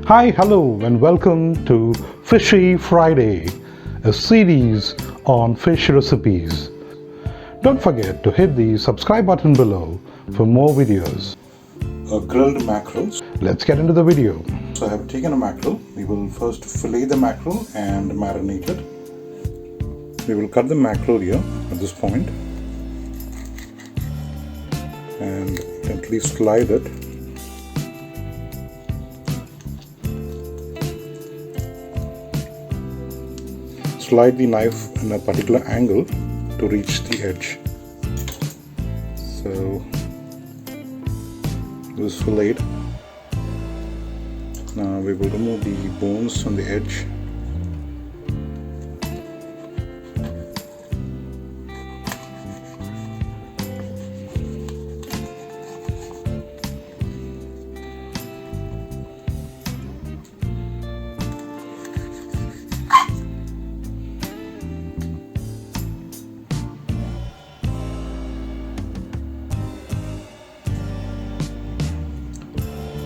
Hi, hello, and welcome to Fishy Friday, a series on fish recipes. Don't forget to hit the subscribe button below for more videos. Grilled mackerels. Let's get into the video. So I have taken a mackerel. We will first fillet the mackerel and marinate it. We will cut the mackerel here at this point and gently slide it. Slide the knife in a particular angle to reach the edge. So this is filleted. Now we will remove the bones on the edge.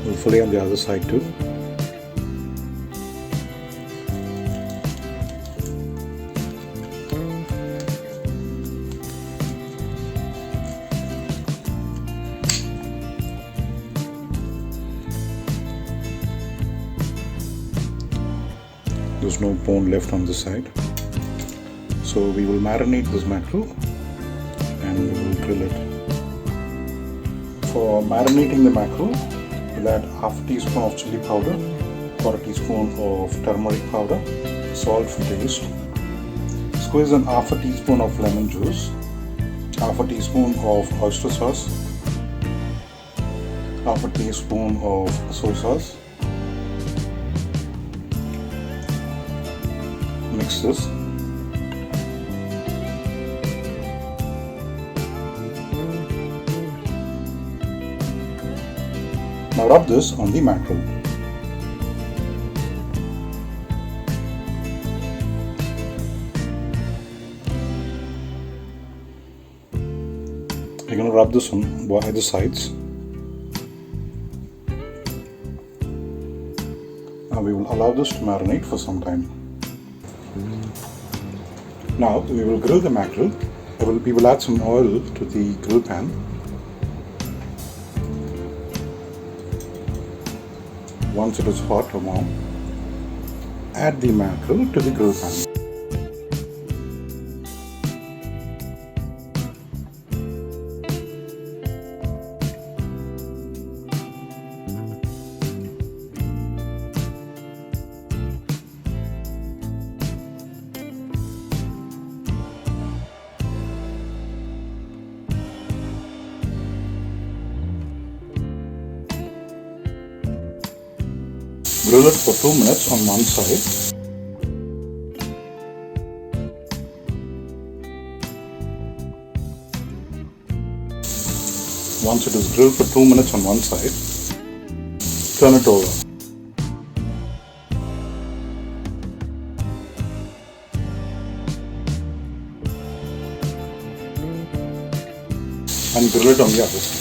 We'll fillet on the other side too. There's no bone left on this side. So we will marinate this mackerel and we will grill it. For marinating the mackerel, we'll add half a teaspoon of chili powder, quarter teaspoon of turmeric powder, salt for taste. Squeeze in half a teaspoon of lemon juice, half a teaspoon of oyster sauce, half a teaspoon of soy sauce. Mix this. Now rub this on the mackerel. You're going to rub this on either sides. Now we will allow this to marinate for some time. Now we will grill the mackerel. We will add some oil to the grill pan. Once it is hot or warm, add the mackerel to the grill pan. Grill it for 2 minutes on one side. Once it is grilled for 2 minutes on one side, turn it over. And grill it on the other side.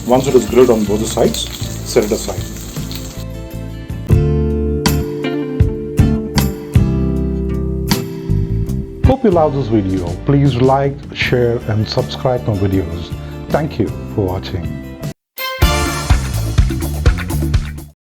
Once it is grilled on both the sides, set it aside. Hope you love this video. Please like, share and subscribe my videos. Thank you for watching.